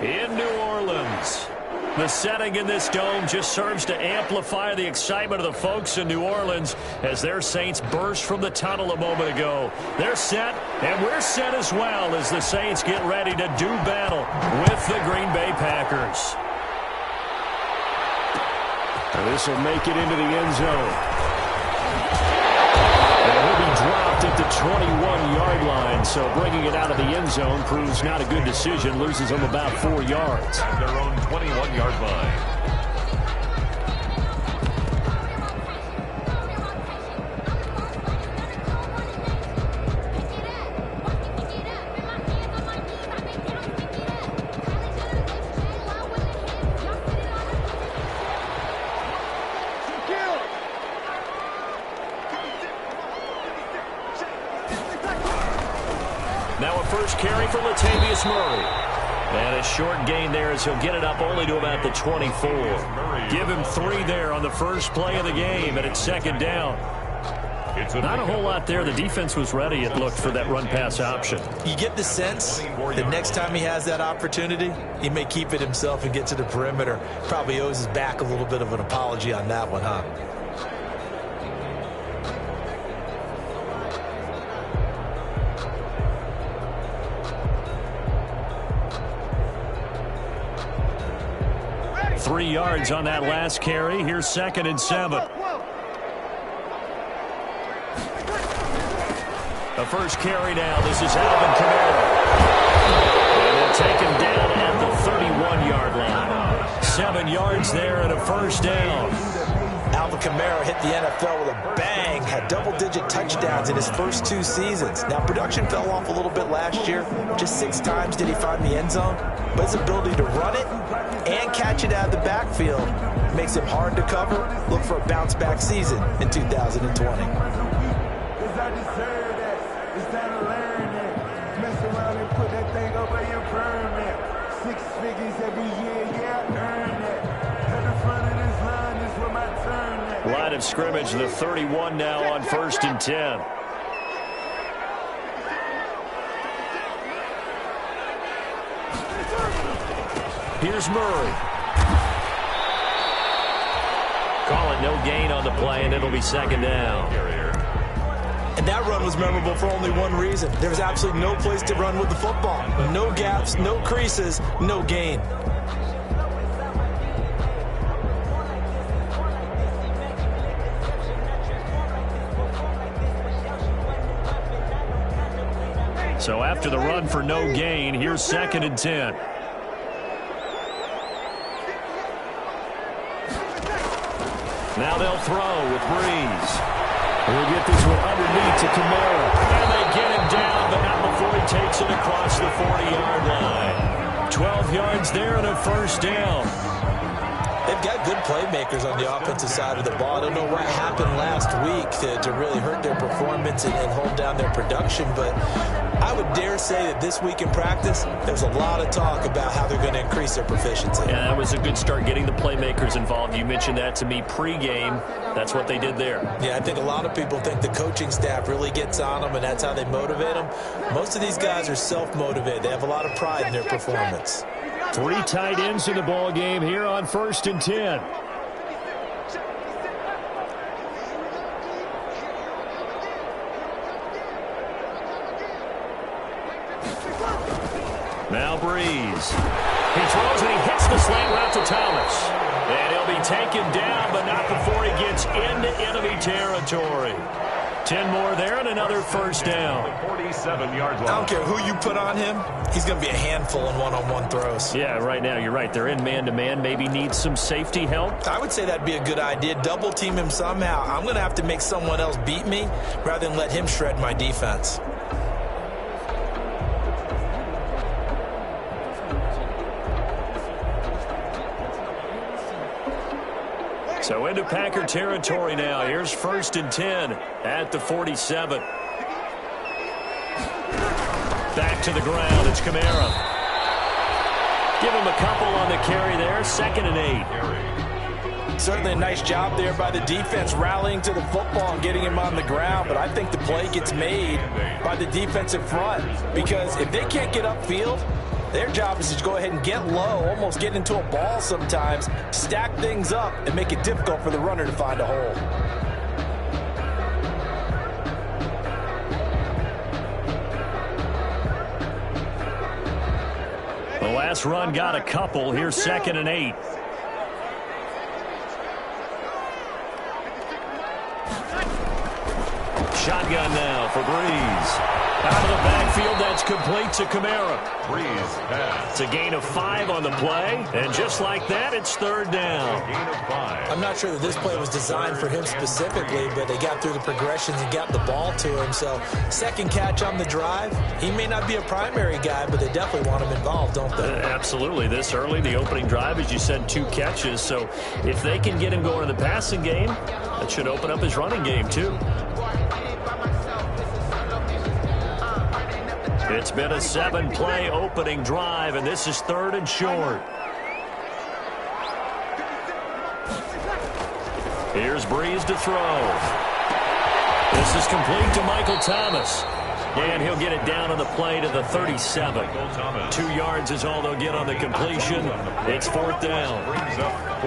in New Orleans. The setting in this dome just serves to amplify the excitement of the folks in New Orleans as their Saints burst from the tunnel a moment ago. They're set, and we're set as well as the Saints get ready to do battle with the Green Bay Packers. And this will make it into the end zone. Dropped at the 21-yard line, so bringing it out of the end zone proves not a good decision. Loses them about 4 yards. At their own 21-yard line. Now a first carry for Latavius Murray. And a short gain there as he'll get it up only to about the 24. Give him 3 there on the first play of the game, and it's second down. Not a whole lot there. The defense was ready, it looked, for that run-pass option. You get the sense that next time he has that opportunity, he may keep it himself and get to the perimeter. Probably owes his back a little bit of an apology on that one, huh? Three yards on that last carry. Here's 2nd and 7. The first carry now. This is Alvin Kamara. And they'll take him down at the 31-yard line. 7 yards there and a first down. Alvin Kamara hit the NFL with a bang, had double-digit touchdowns in his first 2 seasons. Now, production fell off a little bit last year. Just 6 times did he find the end zone. But his ability to run it and catch it out of the backfield makes him hard to cover. Look for a bounce-back season in 2020. Line of scrimmage, the 31 now on 1st and 10. Here's Murray. Call it no gain on the play, and it'll be second down. And that run was memorable for only one reason. There was absolutely no place to run with the football. No gaps, no creases, no gain. So after the run for no gain, here's 2nd and 10. Now they'll throw with Breeze. We'll get this one underneath to Kamara. And they get him down, but not before he takes it across the 40-yard line. 12 yards there and a first down. They've got good playmakers on the offensive side of the ball. I don't know what happened last week to really hurt their performance and hold down their production, but I would dare say that this week in practice, there's a lot of talk about how they're going to increase their proficiency. Yeah, that was a good start getting the playmakers involved. You mentioned that to me pregame. That's what they did there. Yeah, I think a lot of people think the coaching staff really gets on them, and that's how they motivate them. Most of these guys are self-motivated. They have a lot of pride in their performance. 3 tight ends in the ball game here on 1st and 10. Now Breeze. He throws and he hits the slant route to Thomas. And he'll be taken down, but not before he gets into enemy territory. 10 more there and another first down. 47 yards long. I don't care who you put on him. He's going to be a handful in one-on-one throws. Yeah, right now you're right. They're in man-to-man. Maybe need some safety help. I would say that'd be a good idea. Double team him somehow. I'm going to have to make someone else beat me rather than let him shred my defense. So into Packer territory now. Here's 1st and 10 at the 47. Back to the ground. It's Kamara. Give him a couple on the carry there. 2nd and 8. Certainly a nice job there by the defense rallying to the football and getting him on the ground. But I think the play gets made by the defensive front. Because if they can't get upfield, Their job is to go ahead and get low, almost get into a ball sometimes, stack things up, and make it difficult for the runner to find a hole. The last run got a couple. Here's 2nd and 8. Shotgun now for Breeze. Out of the backfield, that's complete to Kamara. Breeze pass. It's a gain of 5 on the play, and just like that, it's 3rd down. Gain of 5. I'm not sure that this play was designed for him specifically, but they got through the progressions and got the ball to him. So, second catch on the drive. He may not be a primary guy, but they definitely want him involved, don't they? Absolutely. This early, the opening drive, as you said, 2 catches. So, if they can get him going in the passing game, that should open up his running game, too. It's been a 7-play opening drive, and this is 3rd and short. Here's Breeze to throw. This is complete to Michael Thomas. And he'll get it down on the play to the 37. 2 yards is all they'll get on the completion. It's 4th down.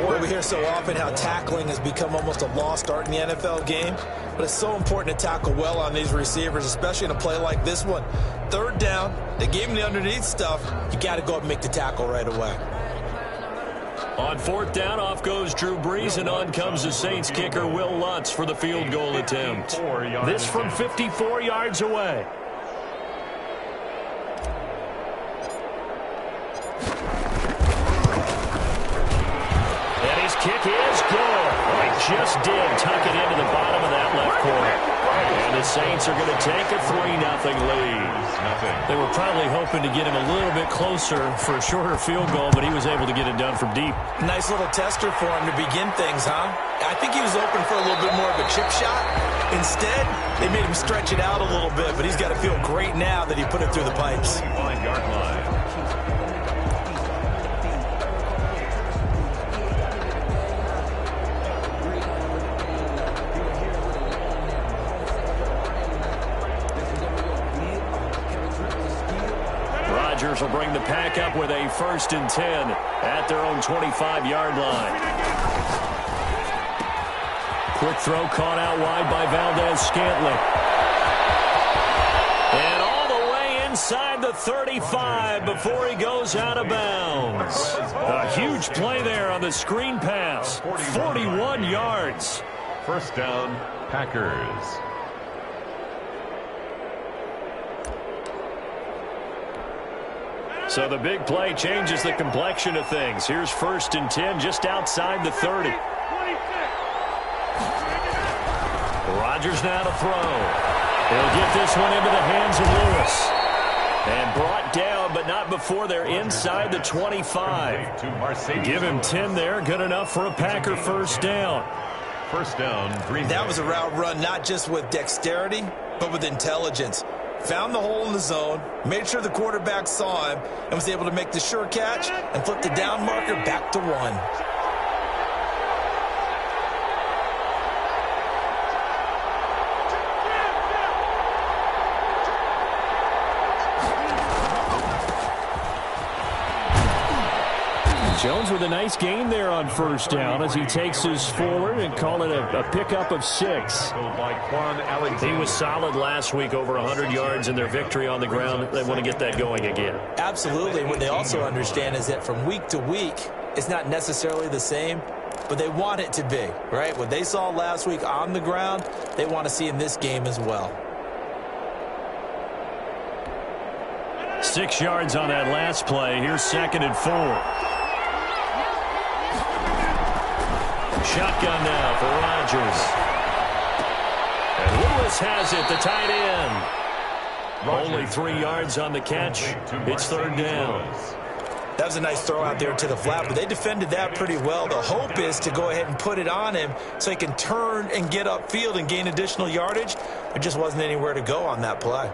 Well, we hear so often how tackling has become almost a lost art in the NFL game. But it's so important to tackle well on these receivers, especially in a play like this one. 3rd down, they gave him the underneath stuff. You got to go up and make the tackle right away. On 4th down, off goes Drew Brees, and on comes the Saints kicker, Will Lutz, for the field goal attempt. This from 54 yards away. And his kick is good. He just did tuck it into the bottom of that left corner. And the Saints are going to take a 3-0 lead. They were probably hoping to get him a little bit closer for a shorter field goal, but he was able to get it done from deep. Nice little tester for him to begin things, huh? I think he was open for a little bit more of a chip shot. Instead, they made him stretch it out a little bit, but he's got to feel great now that he put it through the pipes. 5-yard line. Will bring the pack up with a 1st and 10 at their own 25-yard line. Quick throw caught out wide by Valdez-Scantling. And all the way inside the 35 before he goes out of bounds. A huge play there on the screen pass. 41 yards. 1st down, Packers. So the big play changes the complexion of things. Here's 1st and 10 just outside the 30. Rodgers now to throw. He'll get this one into the hands of Lewis. And brought down, but not before they're inside the 25. Give him 10 there. Good enough for a Packer 1st down. 1st down, Green Bay. That was a route run not just with dexterity, but with intelligence. Found the hole in the zone, made sure the quarterback saw him, and was able to make the sure catch and flip the down marker back to 1. Jones with a nice gain there on 1st down as he takes us forward and call it a pickup of 6. He was solid last week, over 100 yards in their victory on the ground. They want to get that going again. Absolutely. What they also understand is that from week to week, it's not necessarily the same, but they want it to be, right? What they saw last week on the ground, they want to see in this game as well. 6 yards on that last play. Here's 2nd and 4. Shotgun now for Rodgers. And Lewis has it, the tight end. Only 3 yards on the catch. It's 3rd down. That was a nice throw out there to the flat, but they defended that pretty well. The hope is to go ahead and put it on him so he can turn and get upfield and gain additional yardage. There just wasn't anywhere to go on that play.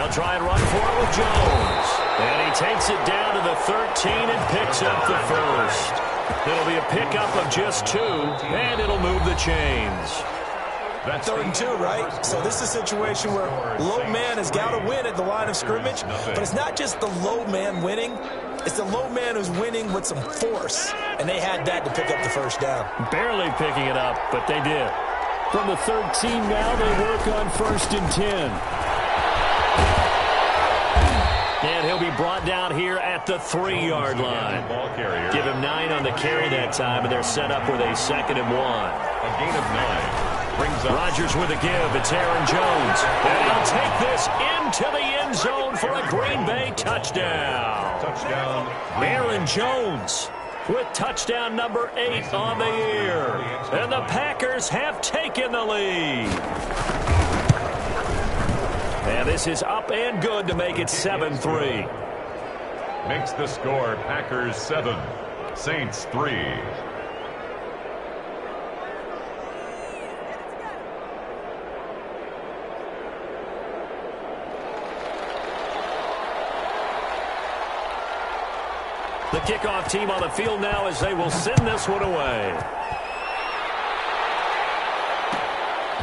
they'll try and run for it with Jones. And he takes it down to the 13 and picks up the first. It'll be a pickup of just 2, and it'll move the chains. That's 3rd and 2, right? So this is a situation where low man has got to win at the line of scrimmage, but it's not just the low man winning. It's the low man who's winning with some force, and they had that to pick up the first down. Barely picking it up, but they did. From the 13 now, they work on 1st and 10. And he'll be brought down here at the 3-yard line. Give him 9 on the carry that time, and they're set up with a 2nd and 1. A gain of 9. Rodgers with a give. It's Aaron Jones. And he'll take this into the end zone for a Green Bay touchdown. Touchdown. Aaron Jones with touchdown number 8 on the year. And the Packers have taken the lead. And this is up and good to make it 7-3. Makes the score Packers 7, Saints 3. The kickoff team on the field now as they will send this one away.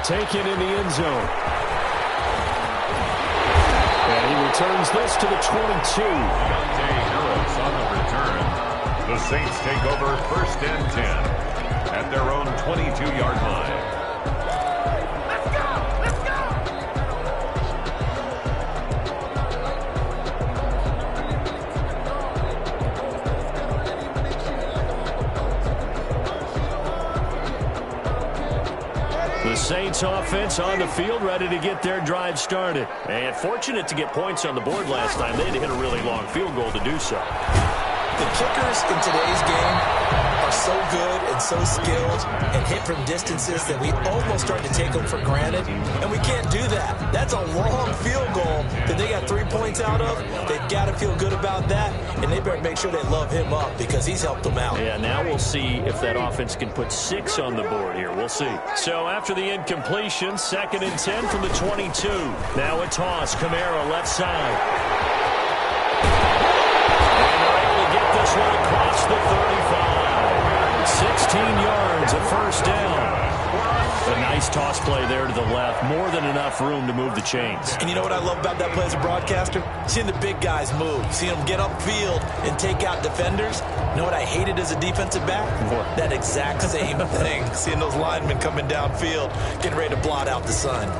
Taken in the end zone. And he returns this to the 22. Deontay Harris on the return. The Saints take over 1st and 10 at their own 22-yard line. Saints offense on the field, ready to get their drive started. And fortunate to get points on the board last time. They had to hit a really long field goal to do so. The kickers in today's game are so good and so skilled and hit from distances that we almost start to take them for granted, and we can't do that. That's a long field goal that they got 3 points out of. They've got to feel good about that, and they better make sure they love him up because he's helped them out. Yeah, now we'll see if that offense can put 6 on the board here. We'll see. So after the incompletion, 2nd and 10 from the 22. Now a toss, Kamara left side. This one across the 35. 16 yards, a first down. A nice toss play there to the left. More than enough room to move the chains. And you know what I love about that play as a broadcaster? Seeing the big guys move. Seeing them get upfield and take out defenders. You know what I hated as a defensive back? What? That exact same thing. Seeing those linemen coming downfield, getting ready to blot out the sun.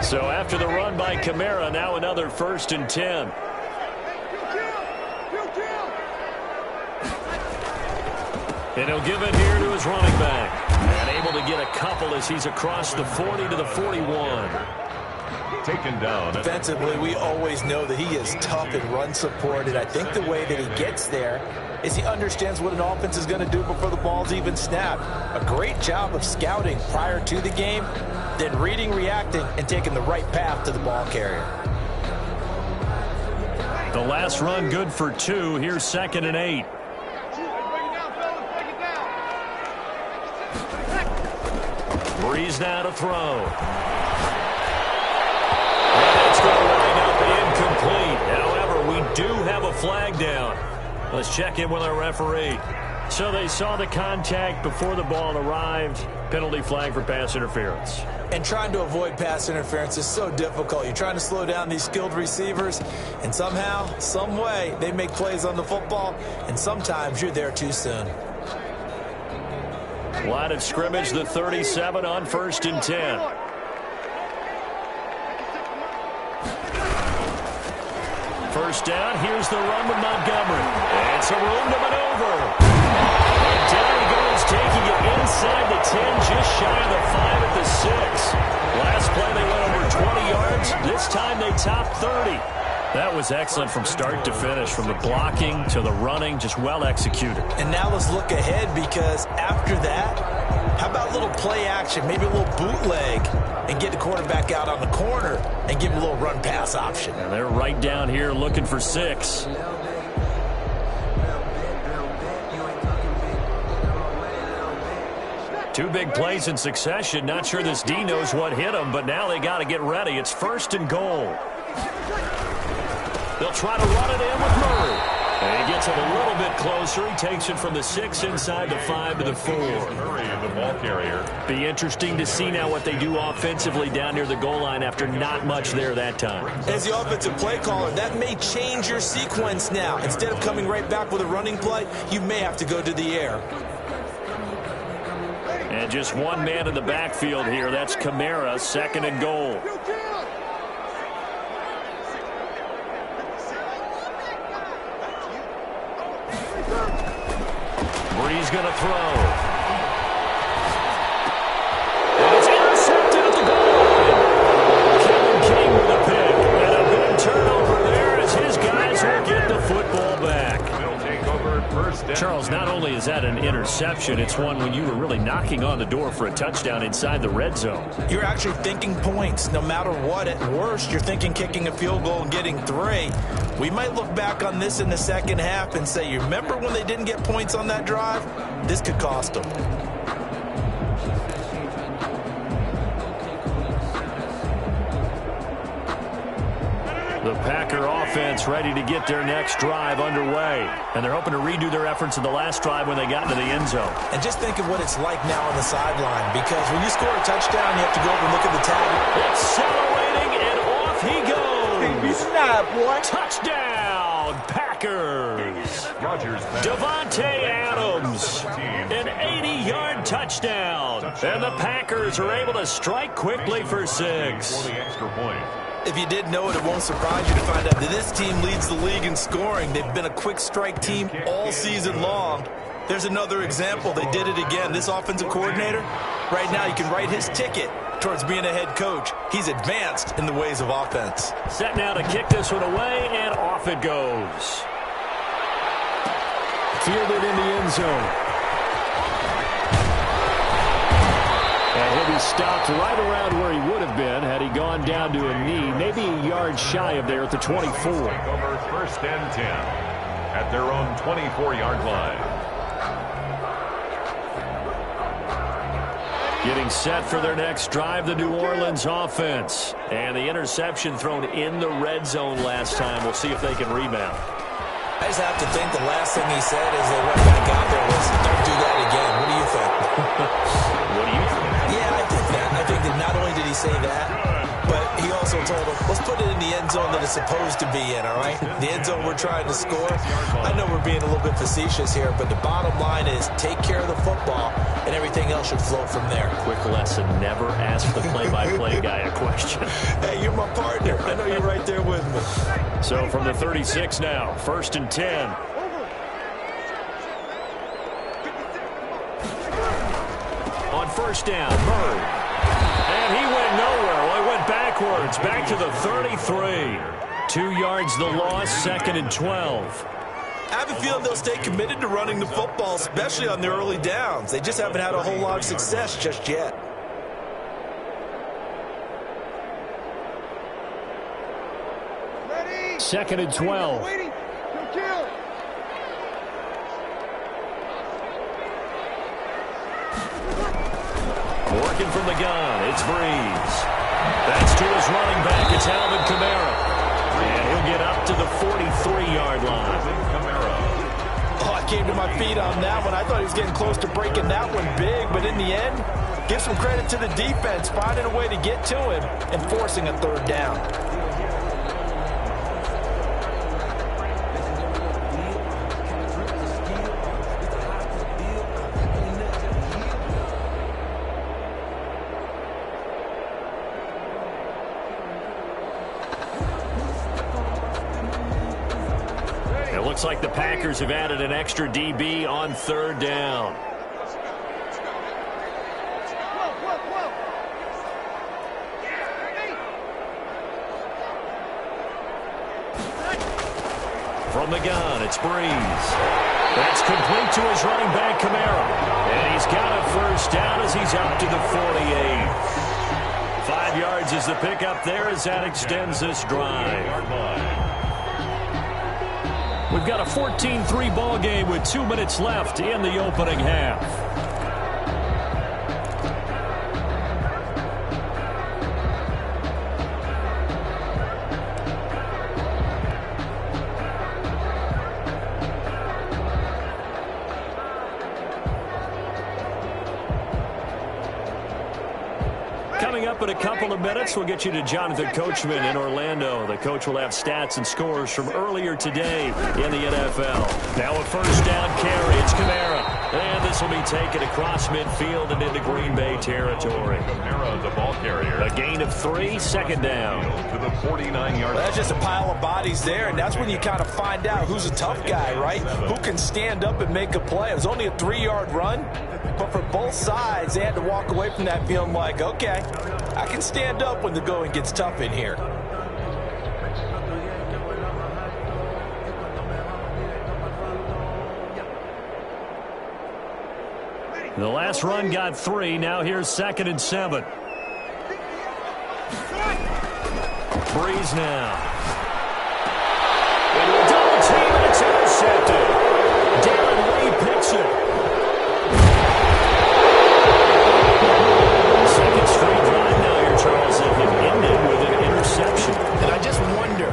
So after the run by Kamara, now another 1st and 10. And he'll give it here to his running back. And able to get a couple as he's across the 40 to the 41. Taken down. Defensively, we always know that he is tough in run support, and I think the way that he gets there is he understands what an offense is going to do before the ball's even snapped. A great job of scouting prior to the game, then reading, reacting, and taking the right path to the ball carrier. The last run good for 2. Here's 2nd and 8. Breeze now to throw. And it's going to wind up incomplete. However, we do have a flag down. Let's check in with our referee. So they saw the contact before the ball arrived. Penalty flag for pass interference. And trying to avoid pass interference is so difficult. You're trying to slow down these skilled receivers, and somehow, some way, they make plays on the football, and sometimes you're there too soon. Line of scrimmage, the 37 on 1st and 10. First down, here's the run with Montgomery. And some room to maneuver. And down he goes, taking it inside the 10, just shy of the 5 at the 6. Last play they went over 20 yards. This time they topped 30. That was excellent from start to finish, from the blocking to the running, just well executed. And now let's look ahead, because after that, how about a little play action, maybe a little bootleg, and get the quarterback out on the corner and give him a little run pass option. And they're right down here looking for 6. Two big plays in succession. Not sure this D knows what hit him, but now they got to get ready. It's 1st and goal. They'll try to run it in with Murray. And he gets it a little bit closer. He takes it from the 6 inside the 5 to the 4. Murray, the ball carrier. Be interesting to see now what they do offensively down near the goal line after not much there that time. As the offensive play caller, that may change your sequence now. Instead of coming right back with a running play, you may have to go to the air. And just one man in the backfield here. That's Kamara, 2nd and goal. Bree's going to throw. And it's intercepted at the goal line. Kevin King with a pick. And a big turnover there as his guys will get the football back. They'll take over 1st and Charles, not only is that an interception, it's one when you were really knocking on the door for a touchdown inside the red zone. You're actually thinking points. No matter what, at worst, you're thinking kicking a field goal and getting 3. We might look back on this in the second half and say, you remember when they didn't get points on that drive? This could cost them. The Packer offense ready to get their next drive underway. And they're hoping to redo their efforts in the last drive when they got into the end zone. And just think of what it's like now on the sideline, because when you score a touchdown, you have to go over and look at the tag. Accelerating, and off he goes. Snap, boy. Touchdown, Packers. Rodgers. Devontae Adams, an 80-yard touchdown. And the Packers are able to strike quickly for 6. For the extra point. If you didn't know it, it won't surprise you to find out that this team leads the league in scoring. They've been a quick strike team all season long. There's another example. They did it again. This offensive coordinator, right now you can write his ticket towards being a head coach. He's advanced in the ways of offense. Set now to kick this one away, and off it goes. Fielded in the end zone. And he'll be stopped right around where he would have been had he gone down to a knee, maybe a yard shy of there at the 24. Take over 1st and 10 at their own 24-yard line. Getting set for their next drive, the New Orleans offense. And the interception thrown in the red zone last time. We'll see if they can rebound. I just have to think the last thing he said as they went back out there was, don't do that again. What do you think? What do you think? Yeah, I think that. I think that not only did he say that, but he also told them, let's put it in the end zone that it's supposed to be in, all right? The end zone we're trying to score. I know we're being a little bit facetious here, but the bottom line is take care of the football, and everything else should flow from there. Quick lesson, never ask the play-by-play guy a question. Hey, you're my partner. I know you're right there with me. So from the 36 now, 1st and 10. On 1st down, Murray. And he went nowhere. Well, he went backwards, back to the 33. 2 yards the loss, 2nd and 12. I have a feeling they'll stay committed to running the football, especially on their early downs. They just haven't had a whole lot of success just yet. Ready? 2nd and 12. Waiting. Kill. Working from the gun, it's Breeze. That's to his running back, it's Alvin Kamara. And he'll get up to the 43-yard line. Oh, I came to my feet on that one. I thought he was getting close to breaking that one big, but in the end, give some credit to the defense, finding a way to get to him and forcing a 3rd down. It looks like the Packers have added an extra DB on 3rd down. From the gun, it's Breeze. That's complete to his running back, Kamara. And he's got a 1st down as he's up to the 48. 5 yards is the pickup there as that extends this drive. We've got a 14-3 ball game with 2 minutes left in the opening half. of minutes, we'll get you to Jonathan Coachman in Orlando. The coach will have stats and scores from earlier today in the NFL. Now a first down carry. It's Kamara. And this will be taken across midfield and into Green Bay territory. Kamara, the ball carrier. A gain of 3, second down. To the 49-yard. Well, that's just a pile of bodies there, and that's when you kind of find out who's a tough guy, right? Who can stand up and make a play. It was only a 3-yard run, but for both sides, they had to walk away from that feeling like, okay, I can stand up when the going gets tough in here. The last run got 3. Now here's 2nd and 7. Breeze now. Into a double team, and it's intercepted. Darren Lee picks it. Second straight drive now here, Charles, that have ended with an interception. And I just wonder,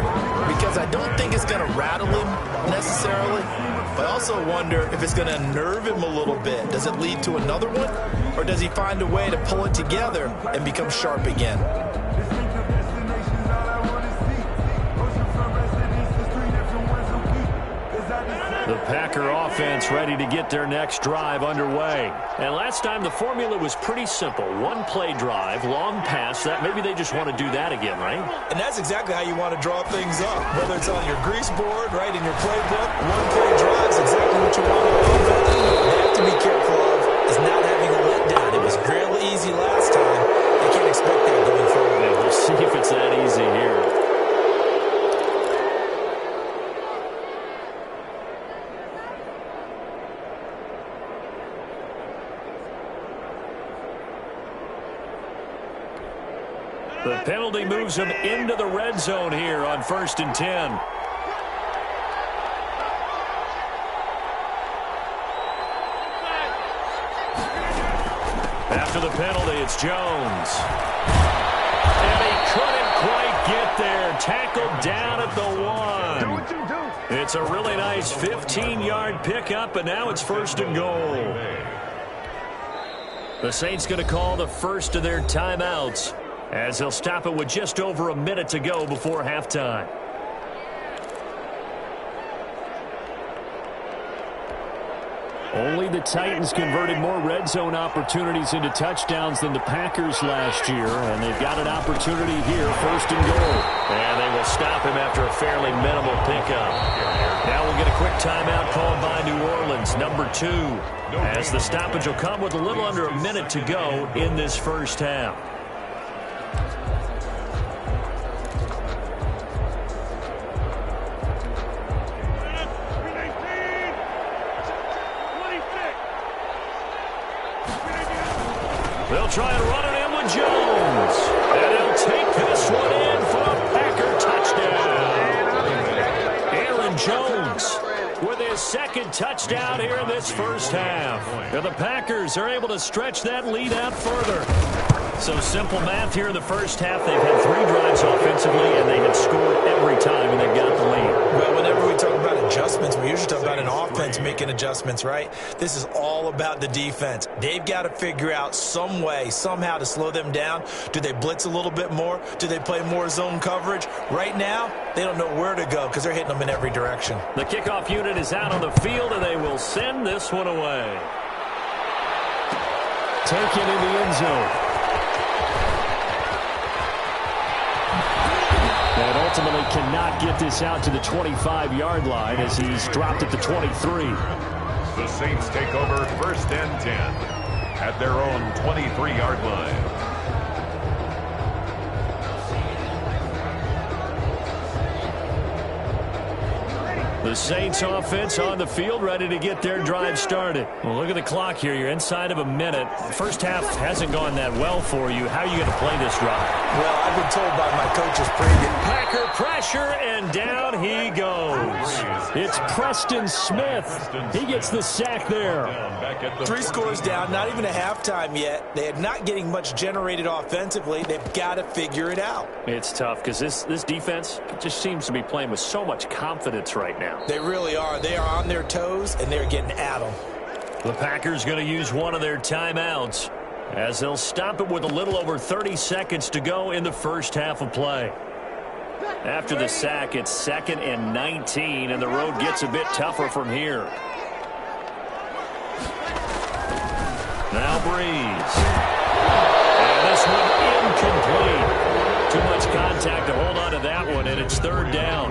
because I don't think it's going to rattle him necessarily, but I also wonder if it's going to nerve him a little bit. Does it lead to another one, or does he find a way to pull it together and become sharp again? The Packer offense ready to get their next drive underway. And last time the formula was pretty simple. One-play drive, long pass. That maybe they just want to do that again, right? And that's exactly how you want to draw things up. Whether it's on your grease board, right, in your playbook, one-play drive is exactly what you want to do. What they have to be careful of is not having a letdown. It was real easy last time. They can't expect that going forward. Yeah, we'll see if it's that easy here. The penalty moves him into the red zone here on 1st and 10. After the penalty, it's Jones. And he couldn't quite get there. Tackled down at the 1. It's a really nice 15-yard pickup, and now it's 1st and goal. The Saints going to call the first of their timeouts, as they'll stop it with just over a minute to go before halftime. Only the Titans converted more red zone opportunities into touchdowns than the Packers last year, and they've got an opportunity here, 1st and goal. And they will stop him after a fairly minimal pickup. Now we'll get a quick timeout called by New Orleans, number 2, as the stoppage will come with a little under a minute to go in this first half. They'll try and run it in with Jones. And he'll take this one in for a Packer touchdown. Aaron Jones with his 2nd touchdown here in this first half. And the Packers are able to stretch that lead out further. So simple math here in the first half. They've had 3 drives offensively, and they had scored every time, and they've got the lead. Well, whenever we talk about adjustments, we usually talk about an offense making adjustments, right? This is all about the defense. They've got to figure out some way, somehow to slow them down. Do they blitz a little bit more? Do they play more zone coverage? Right now, they don't know where to go because they're hitting them in every direction. The kickoff unit is out on the field, and they will send this one away. Taken in the end zone. And ultimately cannot get this out to the 25-yard line as he's dropped at the 23. The Saints take over 1st and 10 at their own 23-yard line. The Saints offense on the field, ready to get their drive started. Well, look at the clock here. You're inside of a minute. The first half hasn't gone that well for you. How are you going to play this drive? Well, I've been told by my coaches pregame. Packer pressure, and down he goes. It's Preston Smith. He gets the sack there. 3 scores down, not even a halftime yet. They are not getting much generated offensively. They've got to figure it out. It's tough because this defense just seems to be playing with so much confidence right now. They really are. They are on their toes, and they're getting at them. The Packers going to use one of their timeouts. as they'll stop it with a little over 30 seconds to go in the first half of play. After the sack, it's 2nd and 19, and the road gets a bit tougher from here. Now Breeze. And this one incomplete. Too much contact to hold on to that one, and it's 3rd down.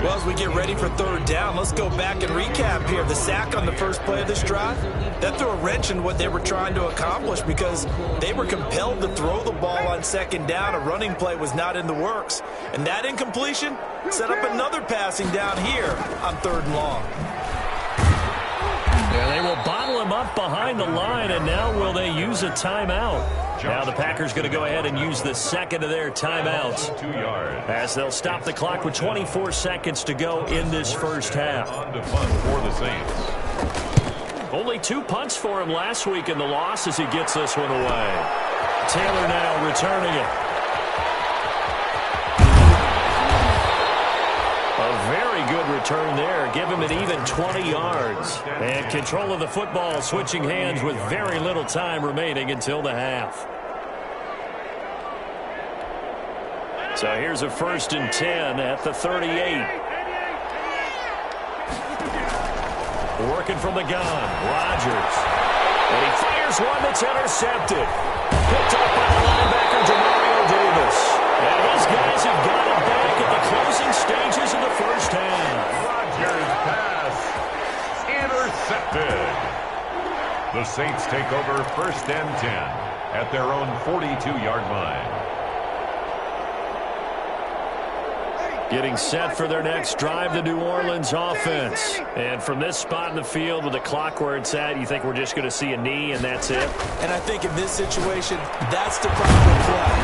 Well, as we get ready for 3rd down, let's go back and recap here. The sack on the first play of this drive, that threw a wrench in what they were trying to accomplish because they were compelled to throw the ball on 2nd down. A running play was not in the works. And that incompletion set up another passing down here on 3rd and long. Yeah, they will bottle him up behind the line, and now will they use a timeout? Now the Packers going to go ahead and use the 2nd of their timeouts 2 yards. as they'll stop the clock with 24 seconds to go in this first half. On to punt for the Saints. Only 2 punts for him last week in the loss as he gets this one away. Taylor now returning it. A very good return there. Give him an even 20 yards. And control of the football switching hands with very little time remaining until the half. So here's a 1st and 10 at the 38. Working from the gun, Rodgers. And he fires one that's intercepted. Picked up by the linebacker, Demario Davis. And his guys have got it back at the closing stages of the first half. Rodgers pass intercepted. The Saints take over 1st and 10 at their own 42-yard line. Getting set for their next drive, the New Orleans offense. And from this spot in the field with the clock where it's at, you think we're just going to see a knee and that's it? And I think in this situation, that's the proper play.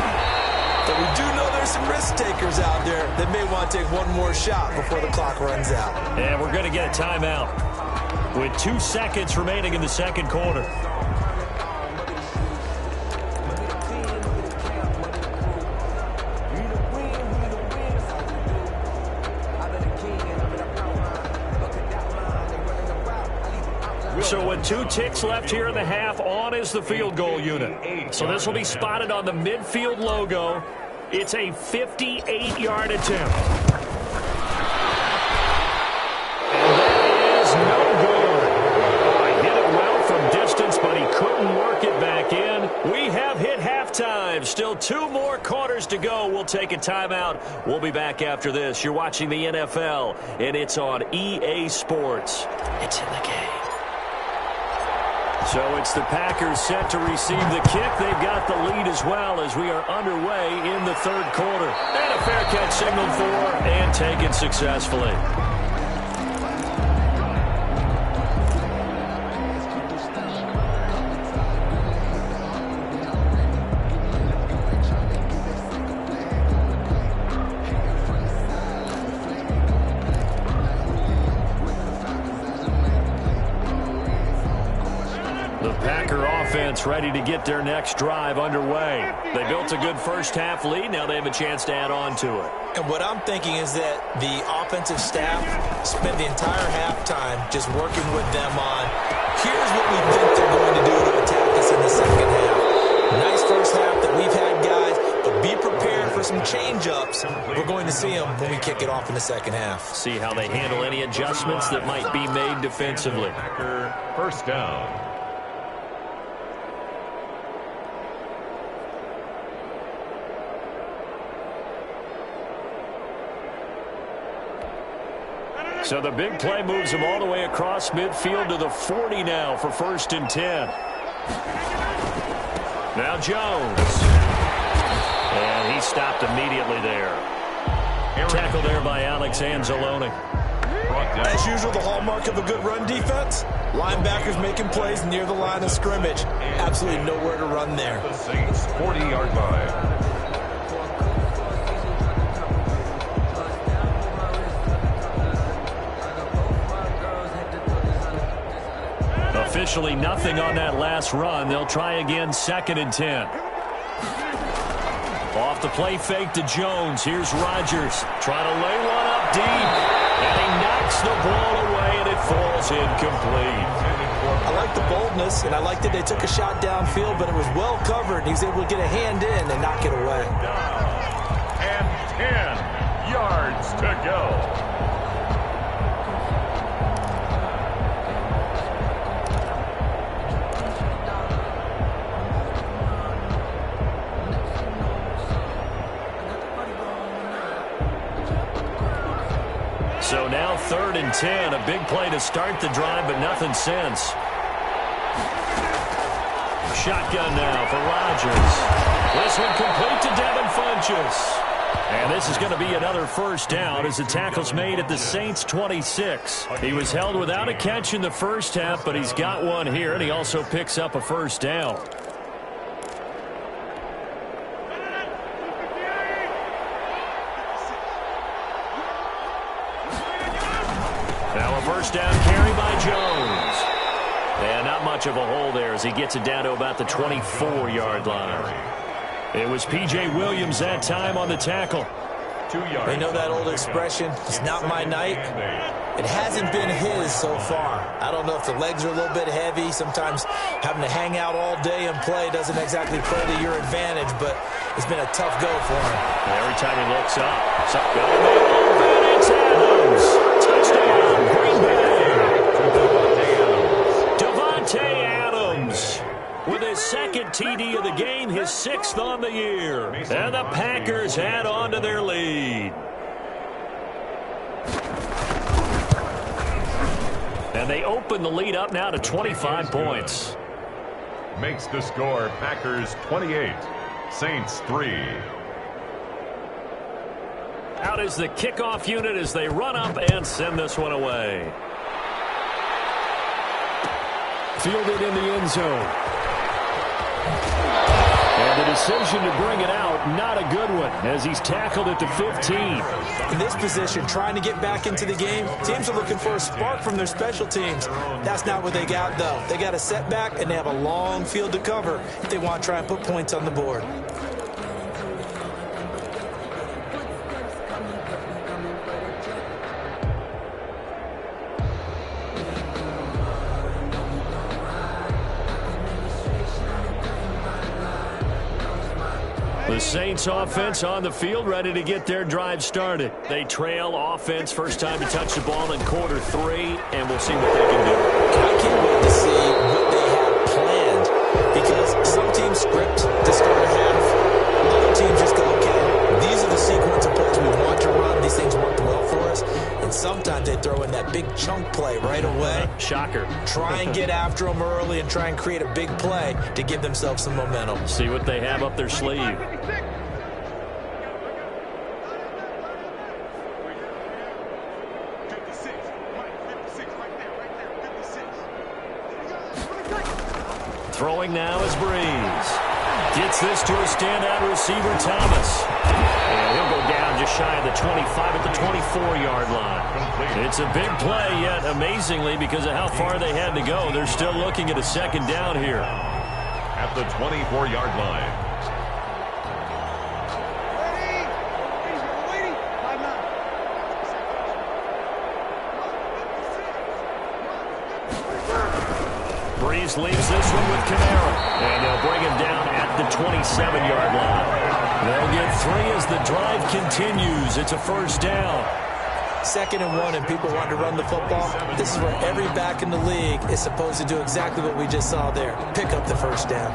But we do know there's some risk takers out there that may want to take one more shot before the clock runs out. And we're going to get a timeout with 2 seconds remaining in the 2nd quarter. So with 2 ticks left here in the half, on is the field goal unit. So this will be spotted on the midfield logo. It's a 58-yard attempt. And that is no good. He hit it well from distance, but he couldn't work it back in. We have hit halftime. Still 2 more quarters to go. We'll take a timeout. We'll be back after this. You're watching the NFL, and it's on EA Sports. It's in the game. So it's the Packers set to receive the kick. They've got the lead as well as we are underway in the 3rd quarter. And a fair catch signaled for and taken successfully. Ready to get their next drive underway. They built a good first half lead. Now they have a chance to add on to it. And what I'm thinking is that the offensive staff spent the entire halftime just working with them on, here's what we think they're going to do to attack us in the 2nd half. Nice first half that we've had, guys, but be prepared for some change-ups. We're going to see them when we kick it off in the 2nd half. See how they handle any adjustments that might be made defensively. 1st down. So the big play moves him all the way across midfield to the 40 now for 1st and 10. Now Jones. And he stopped immediately there. Tackle there by Alex Anzalone. As usual, the hallmark of a good run defense, linebackers making plays near the line of scrimmage. Absolutely nowhere to run there. The Saints 40-yard line. Officially nothing on that last run. They'll try again 2nd and 10. Off the play fake to Jones. Here's Rodgers trying to lay one up deep. And he knocks the ball away, and it falls incomplete. I I like the boldness, and I like that they took a shot downfield, but it was well covered, and he was able to get a hand in and knock it away. And 10 yards to go. So now 3rd and 10, a big play to start the drive, but nothing since. Shotgun now for Rodgers. This one complete to Devin Funchess. And this is going to be another first down as the tackle's made at the Saints' 26. He was held without a catch in the first half, but he's got one here, and he also picks up a first down. Now a first down carry by Jones. And not much of a hole there as he gets it down to about the 24-yard line. It was P.J. Williams that time on the tackle. 2 yards. They know that old expression, it's not my night. It hasn't been his so far. I don't know if the legs are a little bit heavy. Sometimes having to hang out all day and play doesn't exactly play to your advantage, but it's been a tough go for him. Every time he looks up, open, it's Adams. Touchdown, Green Bay. Devontae Adams with his second TD of the game, his 6th on the year. And the Packers add on to their lead. And they open the lead up now to 25 points. Makes the score Packers 28, Saints 3. Out is the kickoff unit as they run up and send this one away. Fielded in the end zone. And the decision to bring it out, not a good one, as he's tackled at the 15. In this position, trying to get back into the game, teams are looking for a spark from their special teams. That's not what they got, though. They got a setback, and they have a long field to cover if they want to try and put points on the board. The Saints offense on the field, ready to get their drive started. They trail offense, first time to touch the ball in quarter 3, and we'll see what they can do. I can't wait to see what they have planned, because some teams script to start a half. Other teams just go, okay, these are the sequence of plays we want to run. These things worked well for us. And sometimes they throw in that big chunk play right away. Shocker. Try and get after them early and try and create a big play to give themselves some momentum. See what they have up their sleeve. Throwing now is Breeze. Gets this to a standout receiver, Thomas. And he'll go down just shy of the 25 at the 24-yard line. It's a big play, yet amazingly, because of how far they had to go, they're still looking at a second down here. At the 24-yard line. Breeze leaves this one with Kamara, and they'll bring him down at the 27-yard line. They'll get 3 as the drive continues. It's a first down. 2nd and 1, and people want to run the football. This is where every back in the league is supposed to do exactly what we just saw there. Pick up the first down.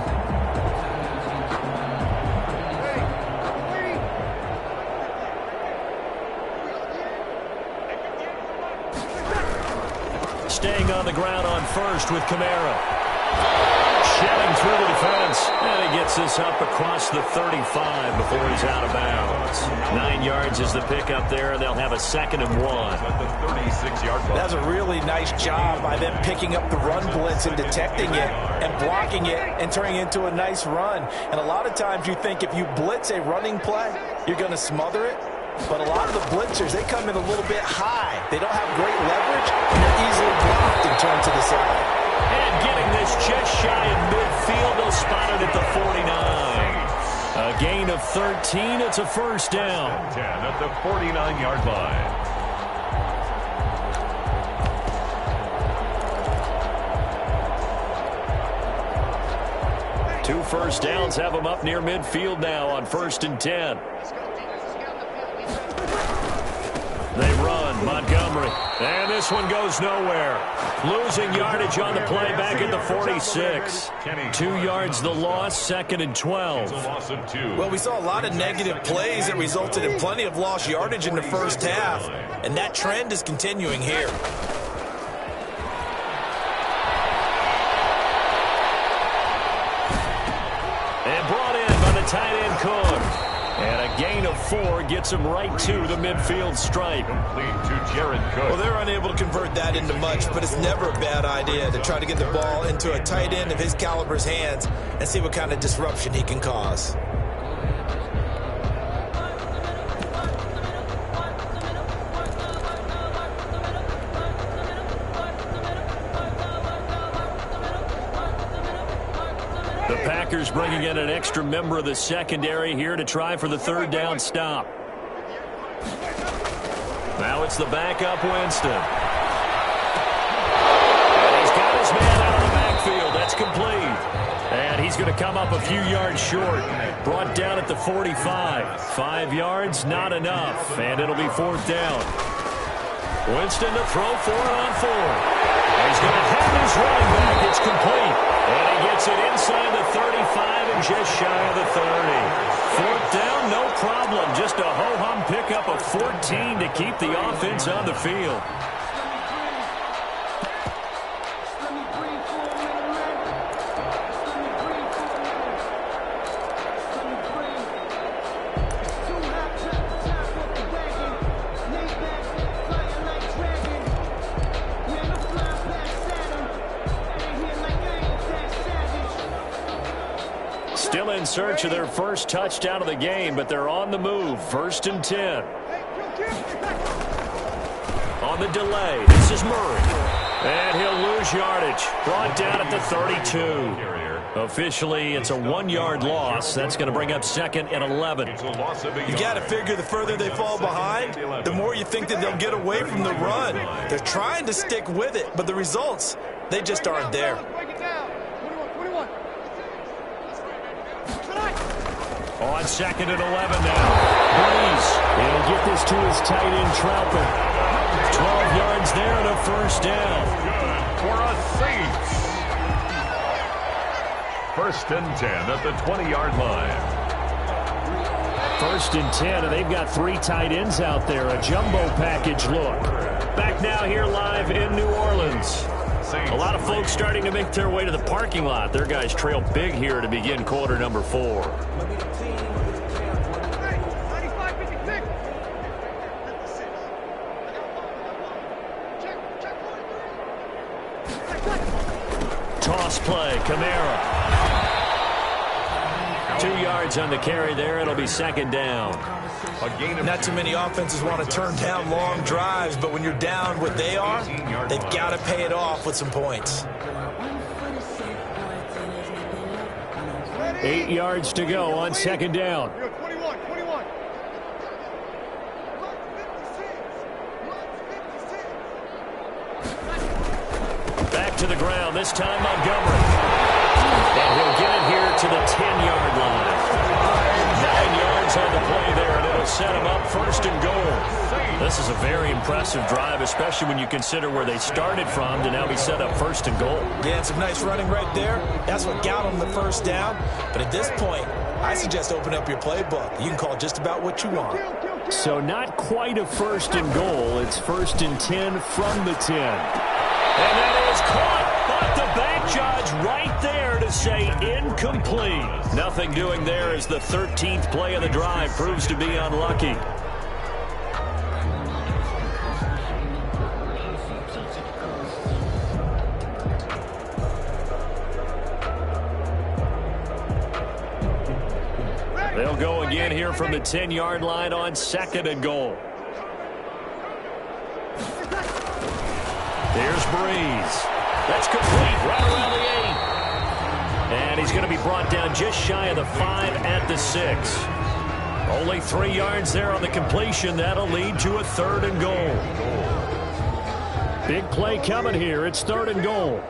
Staying on the ground on first with Kamara. Shelling through the defense. And he gets this up across the 35 before he's out of bounds. 9 yards is the pickup there, and they'll have a 2nd and 1. At the 36-yard line. That's a really nice job by them picking up the run blitz and detecting it and blocking it and turning it into a nice run. And a lot of times you think if you blitz a running play, you're going to smother it. But a lot of the blitzers, they come in a little bit high. They don't have great leverage, and they're easily blocked and turned to the side. And getting this just shy of midfield, they'll spot it at the 49. A gain of 13, it's a first down. 10 at the 49-yard line. 2 first downs have them up near midfield now on 1st and 10. They run, Montgomery. And this one goes nowhere. Losing yardage on the play back at the 46. 2 yards the loss, 2nd and 12. Well, we saw a lot of negative plays that resulted in plenty of lost yardage in the first half. And that trend is continuing here. And brought in by the tight end Cook. And a gain of 4 gets him right to the midfield stripe. Well, they're unable to convert that into much, but it's never a bad idea to try to get the ball into a tight end of his caliber's hands and see what kind of disruption he can cause. The Packers bringing in an extra member of the secondary here to try for the 3rd down stop. Now it's the backup Winston. And he's got his man out of the backfield. That's complete. And he's going to come up a few yards short. Brought down at the 45. 5 yards, not enough. And it'll be 4th down. Winston to throw for it on 4th. He's going to have his running back. It's complete. And he gets it inside the 35 and just shy of the 30. 4th down, no problem. Just a ho-hum pickup of 14 to keep the offense on the field. Still in search of their first touchdown of the game, but they're on the move. 1st and 10. On the delay, this is Murray. And he'll lose yardage. Brought down at the 32. Officially, it's a 1-yard loss. That's going to bring up 2nd and 11. You got to figure the further they fall behind, the more you think that they'll get away from the run. They're trying to stick with it, but the results, they just aren't there. On 2nd and 11 now. Breeze. He'll get this to his tight end, Troutman. 12 yards there and a 1st down. For a Saints. 1st and 10 at the 20-yard line. 1st and 10, and they've got 3 tight ends out there. A jumbo package look. Back now here live in New Orleans. A lot of folks starting to make their way to the parking lot. Their guys trail big here to begin quarter number 4. Toss play, Kamara. 2 yards on the carry there. It'll be 2nd down. Not too many offenses want to turn down long drives, but when you're down what they are, they've got to pay it off with some points. 8 yards to go on 2nd down. Back to the ground, this time Montgomery. And he'll get it here to the 10-yard line. 9 yards on the play there, and it'll set him up 1st and goal. This is a very impressive drive, especially when you consider where they started from to now be set up 1st and goal. Yeah, some nice running right there. That's what got them the 1st down. But at this point, I suggest open up your playbook. You can call just about what you want. So not quite a 1st and goal. It's 1st and 10 from the 10. And that is caught. But the back judge right there to say incomplete. Nothing doing there as the 13th play of the drive proves to be unlucky. They'll go again here from the 10-yard line on 2nd and goal. Here's Breeze. That's complete right around the 8. And he's going to be brought down just shy of the 5 at the 6. Only 3 yards there on the completion. That'll lead to a 3rd and goal. Big play coming here. It's 3rd and goal.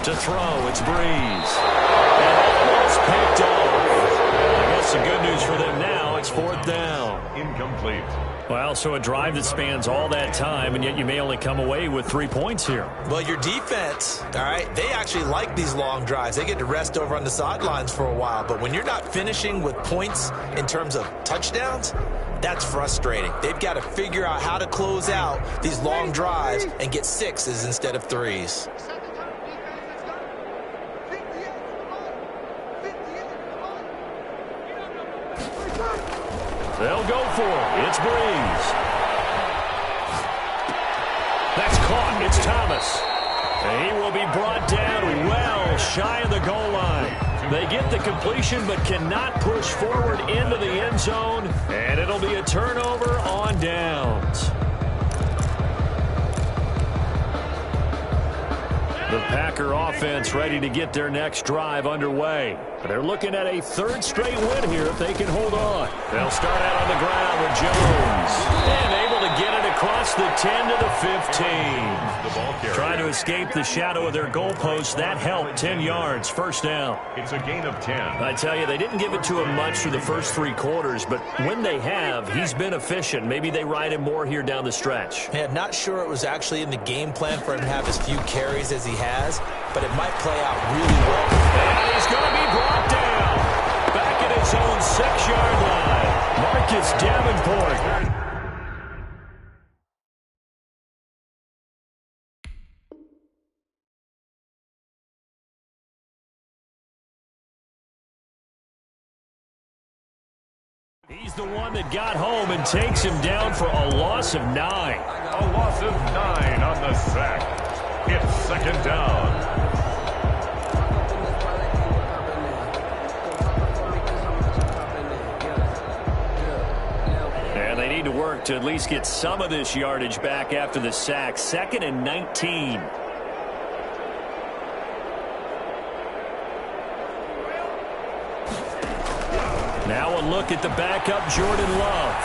To throw, it's Breeze. And almost picked off. I guess the good news for them now, it's 4th down. Incomplete. Well, so a drive that spans all that time, and yet you may only come away with 3 points here. Well, your defense, all right, they actually like these long drives. They get to rest over on the sidelines for a while. But when you're not finishing with points in terms of touchdowns, that's frustrating. They've got to figure out how to close out these long drives and get 6s instead of 3s. They'll go for it. It's Breeze. That's caught. It's Thomas. And he will be brought down well shy of the goal line. They get the completion but cannot push forward into the end zone, and it'll be a turnover on downs. The Packer offense ready to get their next drive underway. They're looking at a 3rd straight win here if they can hold on. They'll start out on the ground with Jones. And able to get it across the 10 to the 15. Trying to escape the shadow of their goalpost. That helped. 10 yards. 1st down. It's a gain of 10. I tell you, they didn't give it to him much through the first 3 quarters, but when they have, he's been efficient. Maybe they ride him more here down the stretch. Yeah, not sure it was actually in the game plan for him to have as few carries as he has, but it might play out really well. And he's going to be brought down. Back at his own 6-yard line. Marcus Davenport. He's the one that got home and takes him down for a loss of 9. A loss of 9 on the sack. It's 2nd down. And they need to work to at least get some of this yardage back after the sack. 2nd and 19. Now a look at the backup, Jordan Love.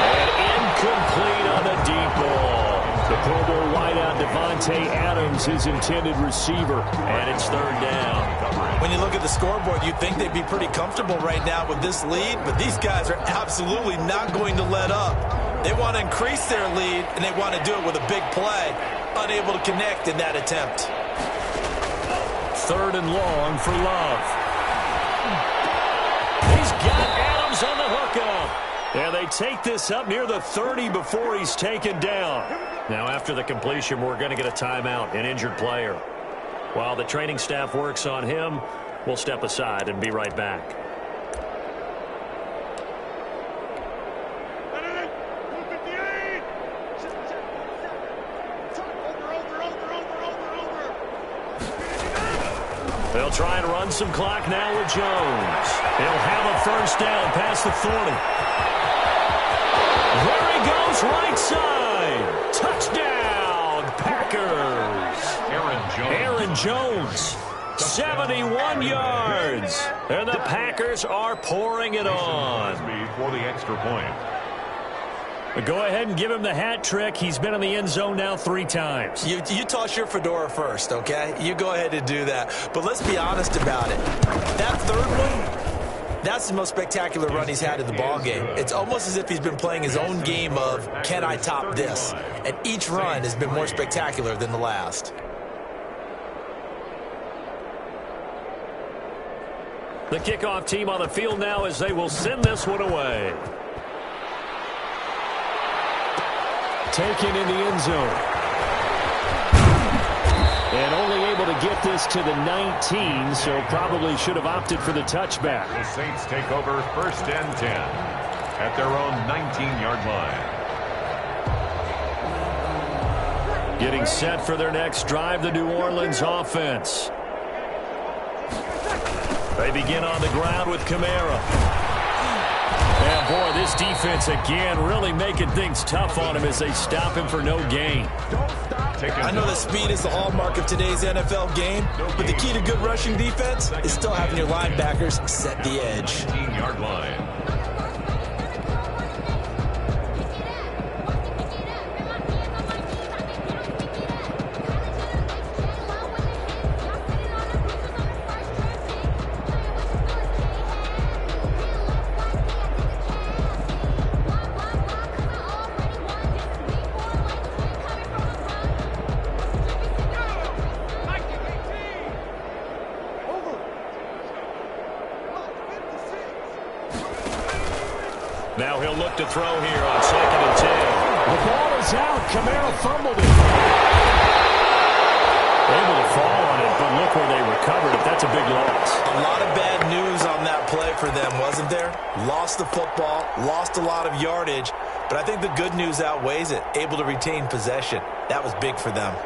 And incomplete on the deep ball. The Pro Bowl wideout, Devontae Adams, his intended receiver. And it's 3rd down. When you look at the scoreboard, you'd think they'd be pretty comfortable right now with this lead, but these guys are absolutely not going to let up. They want to increase their lead, and they want to do it with a big play. Unable to connect in that attempt. 3rd and long for Love. He's got Adams on the hookup. And they take this up near the 30 before he's taken down. Now after the completion, we're going to get a timeout, an injured player. While the training staff works on him, we'll step aside and be right back. They'll try and run some clock now with Jones. He'll have a 1st down past the 40. There he goes, right side. Touchdown, Packers. Aaron Jones, 71 yards. And the Packers are pouring it on. For the extra point. But go ahead and give him the hat trick. He's been in the end zone now 3 times. You toss your fedora first, okay? You go ahead and do that. But let's be honest about it. That 3rd one, that's the most spectacular run he's had in the ballgame. It's almost as if he's been playing his own game of, can I top this? And each run has been more spectacular than the last. The kickoff team on the field now as they will send this one away. Taken in the end zone. And only able to get this to the 19, so probably should have opted for the touchback. The Saints take over 1st and 10 at their own 19-yard line. Getting set for their next drive, the New Orleans offense. They begin on the ground with Kamara. And boy, this defense again really making things tough on him as they stop him for no gain. I know that speed is the hallmark of today's NFL game, but the key to good rushing defense is still having your linebackers set the edge. 19-yard line. Now he'll look to throw here on 2nd and 10. The ball is out. Kamara fumbled it. Able to fall on it, but look where they recovered it. That's a big loss. A lot of bad news on that play for them, wasn't there? Lost the football, lost a lot of yardage, but I think the good news outweighs it. Able to retain possession. That was big for them.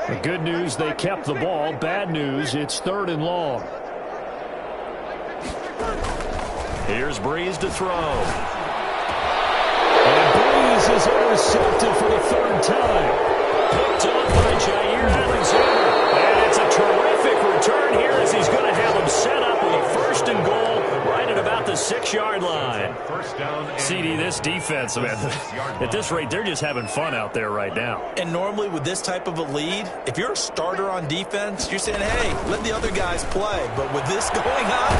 The good news, they kept the ball. Bad news, it's 3rd and long. Here's Breeze to throw. And Breeze is intercepted for the 3rd time. Picked up by Jair Alexander. And it's a terrific return here as he's going to have him set up with a 1st and goal right at about the 6-yard line. First down. CD, this defense, man, at this rate, they're just having fun out there right now. And normally with this type of a lead, if you're a starter on defense, you're saying, hey, let the other guys play. But with this going on,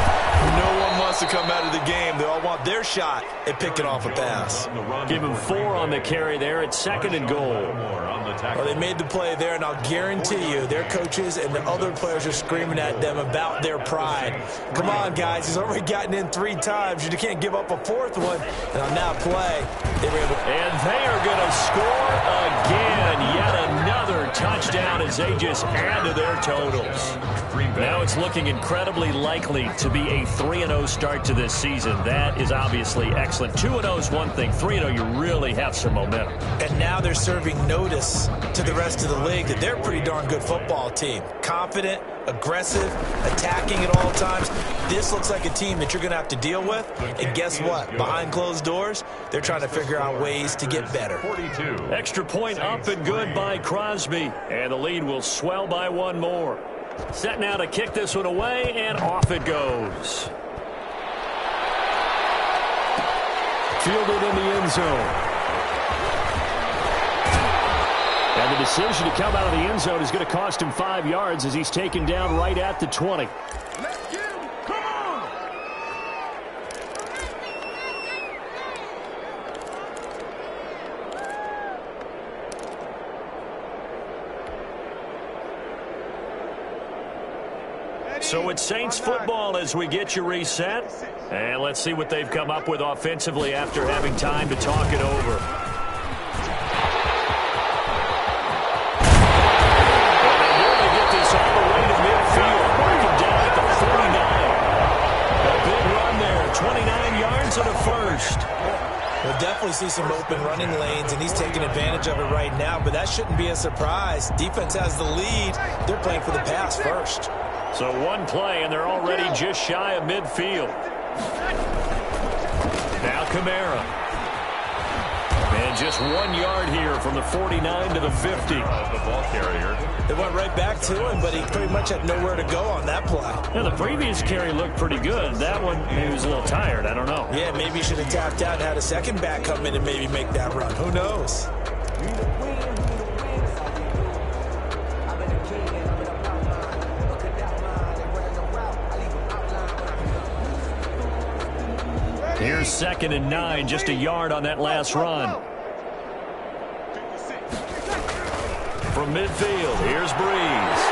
no one wants to come out of the game. They all want their shot at picking off a pass. Give him 4 on the carry there at 2nd and goal. Well, they made the play there, and I'll guarantee you their coaches and the other players are screaming at them about their pride. Come on, guys. He's already gotten in 3 times. You can't give up a 4th one. And on that play, they were able to... And they are going to score again. Yet another touchdown as they just add to their totals. Now it's looking incredibly likely to be a 3-0 start to this season. That is obviously excellent. 2-0 is one thing. 3-0, you really have some momentum. And now they're serving notice to the rest of the league that they're a pretty darn good football team. Confident, aggressive, attacking at all times. This looks like a team that you're going to have to deal with. And guess what? Behind closed doors, they're trying to figure out ways to get better. 42. Extra point up and good by Crosby. And the lead will swell by 1 more. Set now to kick this one away, and off it goes. Fielded in the end zone. And the decision to come out of the end zone is going to cost him 5 yards as he's taken down right at the 20. Let's get him. Come on. So it's Saints football as we get you reset. And let's see what they've come up with offensively after having time to talk it over. To the first. We'll definitely see some open running lanes, and he's taking advantage of it right now, but that shouldn't be a surprise. Defense has the lead. They're playing for the pass first. So 1 play, and they're already just shy of midfield. Now Kamara. And just 1 yard here from the 49 to the 50. The ball carrier. They went right back to him, but he pretty much had nowhere to go on that play. Yeah, the previous carry looked pretty good. That one, he was a little tired. I don't know. Yeah, maybe he should have tapped out and had a second back come in and maybe make that run. Who knows? Here's 2nd and 9, just a yard on that last run. From midfield, here's Breeze.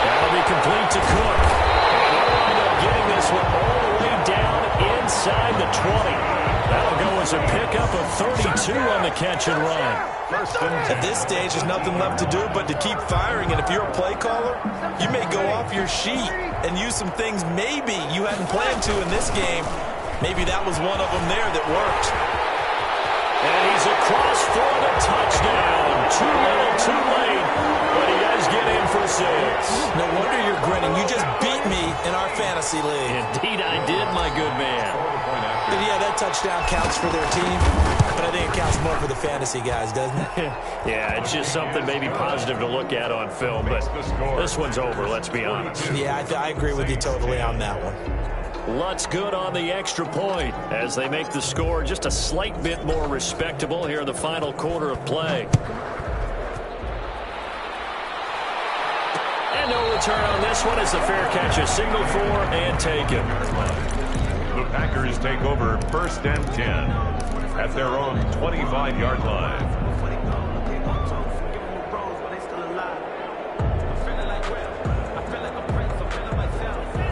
That'll be complete to Cook. And they'll wind up getting this one all the way down inside the 20. That'll go as a pickup of 32 on the catch and run. At this stage, there's nothing left to do but to keep firing. And if you're a play caller, you may go off your sheet and use some things maybe you hadn't planned to in this game. Maybe that was one of them there that worked. And he's across for the touchdown. Too little, too late, but he does get in for 6. No wonder you're grinning. You just beat me in our fantasy league. Indeed I did, my good man. But yeah, that touchdown counts for their team, but I think it counts more for the fantasy guys, doesn't it? Yeah, it's just something maybe positive to look at on film, but this one's over, let's be honest. Yeah, I agree with you totally on that one. Lutz good on the extra point as they make the score just a slight bit more respectable here in the final quarter of play. And no return on this one as the fair catch is signaled for and taken. The Packers take over 1st and 10 at their own 25-yard line.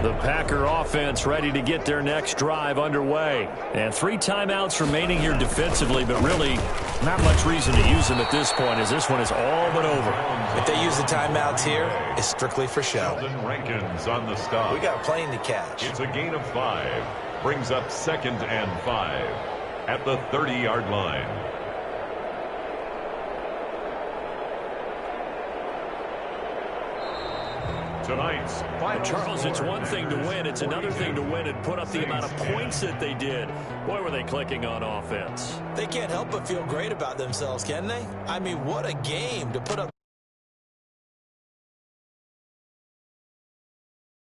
The Packer offense ready to get their next drive underway. And 3 timeouts remaining here defensively, but really not much reason to use them at this point as this one is all but over. If they use the timeouts here, it's strictly for show. Rankins on the stop. We got a plane to catch. It's a gain of 5. Brings up 2nd and 5 at the 30-yard line. Tonight's final Charles, it's one thing to win. It's another thing to win and put up the amount of points that they did. Boy, were they clicking on offense. They can't help but feel great about themselves, can they? I mean, what a game to put up.